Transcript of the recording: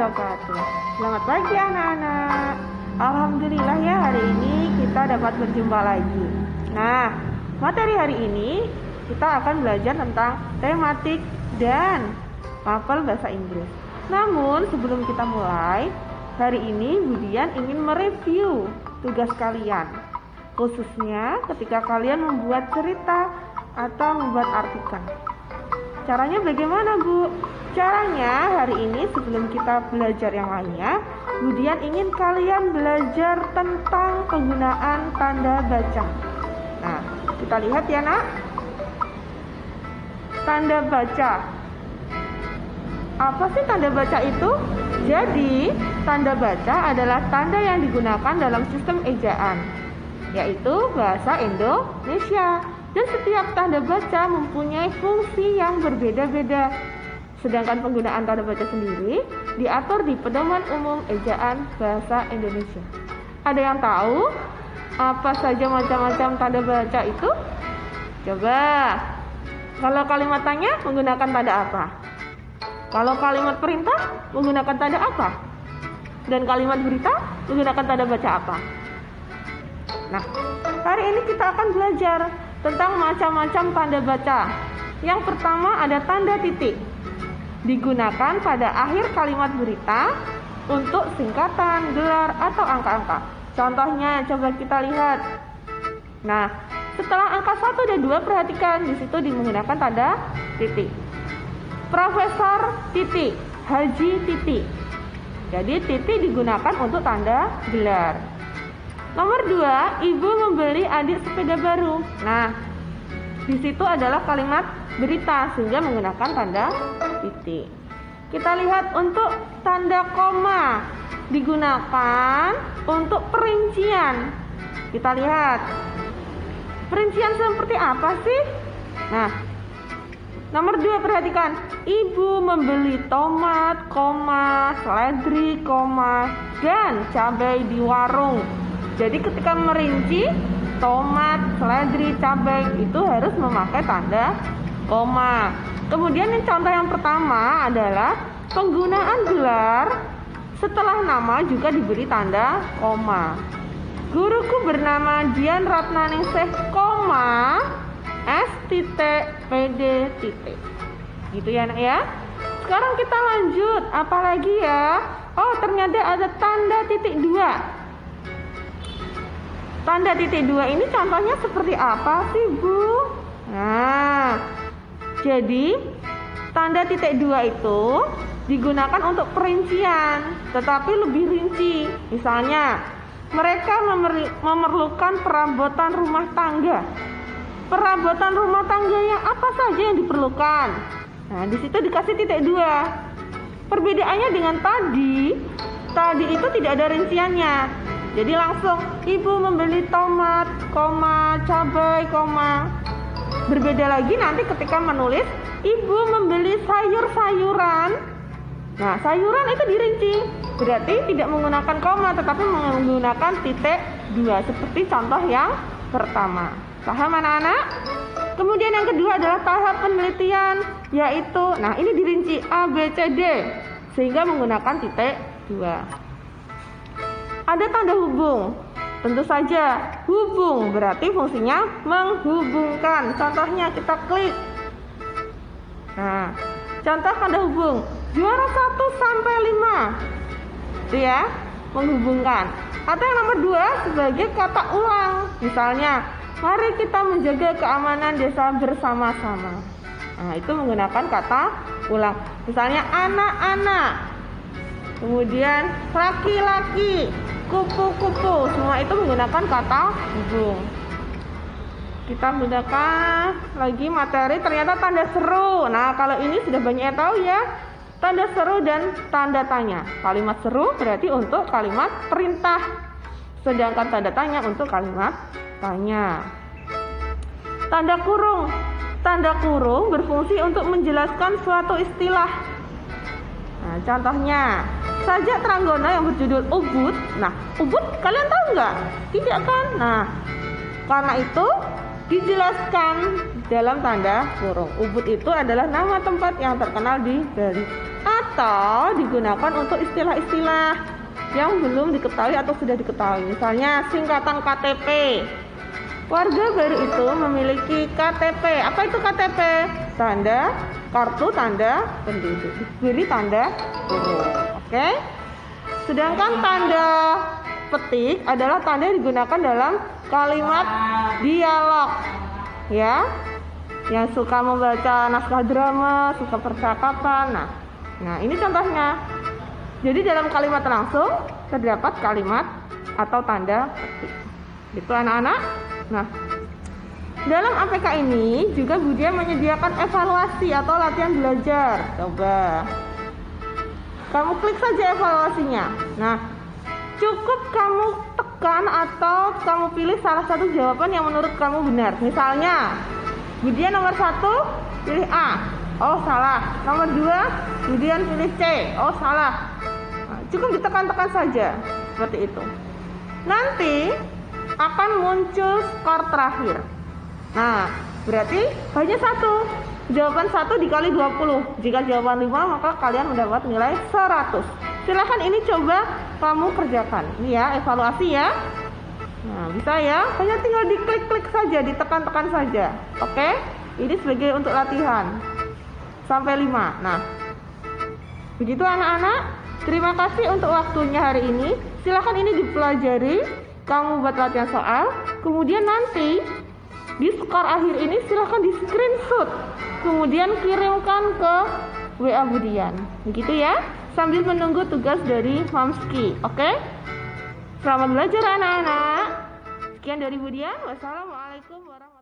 wabarakatuh. Selamat pagi anak-anak. Alhamdulillah ya, hari ini kita dapat berjumpa lagi. Nah, materi hari ini kita akan belajar tentang tematik dan hafal bahasa Inggris. Namun sebelum kita mulai, hari ini Budian ingin mereview tugas kalian, khususnya ketika kalian membuat cerita atau membuat artikel. Caranya bagaimana, Bu? Caranya hari ini sebelum kita belajar yang lainnya, Budian ingin kalian belajar tentang penggunaan tanda baca. Nah, kita lihat ya, Nak. Tanda baca. Apa sih tanda baca itu? Jadi, tanda baca adalah tanda yang digunakan dalam sistem ejaan, yaitu bahasa Indonesia. Dan setiap tanda baca mempunyai fungsi yang berbeda-beda. Sedangkan penggunaan tanda baca sendiri diatur di Pedoman Umum Ejaan Bahasa Indonesia. Ada yang tahu apa saja macam-macam tanda baca itu? Coba. Kalau kalimat tanya menggunakan tanda apa? Kalau kalimat perintah menggunakan tanda apa? Dan kalimat berita menggunakan tanda baca apa? Nah, hari ini kita akan belajar tentang macam-macam tanda baca. Yang pertama ada tanda titik. Digunakan pada akhir kalimat berita untuk singkatan, gelar, atau angka-angka. Contohnya coba kita lihat. Nah, setelah angka 1 dan 2 perhatikan di situ menggunakan tanda titik. Profesor titik, Haji titik. Jadi titik digunakan untuk tanda gelar. Nomor 2, ibu membeli adik sepeda baru. Nah, di situ adalah kalimat berita sehingga menggunakan tanda titik. Kita lihat untuk tanda koma digunakan untuk perincian. Kita lihat perincian seperti apa sih? Nah, nomor 2 perhatikan, ibu membeli tomat, koma, seledri, koma, dan cabai di warung. Jadi ketika merinci tomat, seledri, cabai itu harus memakai tanda koma. Kemudian yang contoh yang pertama adalah penggunaan gelar setelah nama juga diberi tanda koma. Guruku bernama Dian Ratnaningsih, koma, S.Pd. Gitu ya, Nak ya. Sekarang kita lanjut, apalagi ya? Oh, ternyata ada tanda titik 2. Tanda titik 2 ini contohnya seperti apa sih, Bu? Nah, jadi tanda titik 2 itu digunakan untuk perincian, tetapi lebih rinci. Misalnya, mereka memerlukan perabotan rumah tangga. Perabotan rumah tangga yang apa saja yang diperlukan? Nah, di situ dikasih titik 2. Perbedaannya dengan tadi itu tidak ada rinciannya. Jadi langsung ibu membeli tomat, koma, cabai, koma. Berbeda lagi nanti ketika menulis ibu membeli sayur-sayuran. Nah, sayuran itu dirinci. Berarti tidak menggunakan koma tetapi menggunakan titik 2 seperti contoh yang pertama. Paham anak-anak? Kemudian yang kedua adalah tahap penelitian, yaitu nah ini dirinci A, B, C, D sehingga menggunakan titik 2. Ada tanda hubung. Tentu saja hubung berarti fungsinya menghubungkan. Contohnya kita klik. Nah, contoh tanda hubung. Juara 1 sampai 5. Itu ya, menghubungkan. Atau yang nomor 2 sebagai kata ulang. Misalnya, mari kita menjaga keamanan desa bersama-sama. Nah, itu menggunakan kata ulang. Misalnya anak-anak. Kemudian laki-laki, kupu-kupu, semua itu menggunakan kata hubung. Kita menggunakan lagi materi ternyata tanda seru. Nah, kalau ini sudah banyak yang tahu ya. Tanda seru dan tanda tanya. Kalimat seru berarti untuk kalimat perintah. Sedangkan tanda tanya untuk kalimat tanya. Tanda kurung. Tanda kurung berfungsi untuk menjelaskan suatu istilah. Nah, contohnya Sajak Tranggono yang berjudul Ubud. Nah, Ubud kalian tahu nggak? Tidak kan? Nah, karena itu dijelaskan dalam tanda kurung. Ubud itu adalah nama tempat yang terkenal di Bali. atau digunakan untuk istilah-istilah yang belum diketahui atau sudah diketahui. Misalnya singkatan KTP. Warga baru itu memiliki KTP. Apa itu KTP? Tanda kartu tanda penduduk. Diberi tanda huruf. Oke. Sedangkan tanda petik adalah tanda yang digunakan dalam kalimat dialog. Ya. Yang suka membaca naskah drama, suka percakapan. Nah, ini contohnya. Jadi dalam kalimat langsung terdapat kalimat atau tanda petik. Itu anak-anak. Nah, dalam APK ini juga Budia menyediakan evaluasi atau latihan belajar. Coba kamu klik saja evaluasinya. Nah, cukup kamu tekan atau kamu pilih salah satu jawaban yang menurut kamu benar. Misalnya Budia nomor 1 pilih A, oh salah. Nomor 2 Budia pilih C, oh salah. Nah, cukup ditekan-tekan saja seperti itu. Nanti akan muncul skor terakhir. Nah, berarti hanya satu. Jawaban 1 dikali 20. Jika jawaban 5, maka kalian mendapat nilai 100. Silahkan ini coba kamu kerjakan. Ini ya, evaluasi ya. Nah, bisa ya. Hanya tinggal diklik-klik saja, ditekan-tekan saja. Oke? Ini sebagai untuk latihan. Sampai 5. Nah, begitu anak-anak. Terima kasih untuk waktunya hari ini. Silahkan ini dipelajari. Kamu buat latihan soal. Kemudian nanti di skor akhir ini silahkan di screenshot. Kemudian kirimkan ke WA Budian. Begitu ya. Sambil menunggu tugas dari Mamski. Oke? Selamat belajar anak-anak. Sekian dari Budian. Wassalamualaikum warahmatullahi wabarakatuh.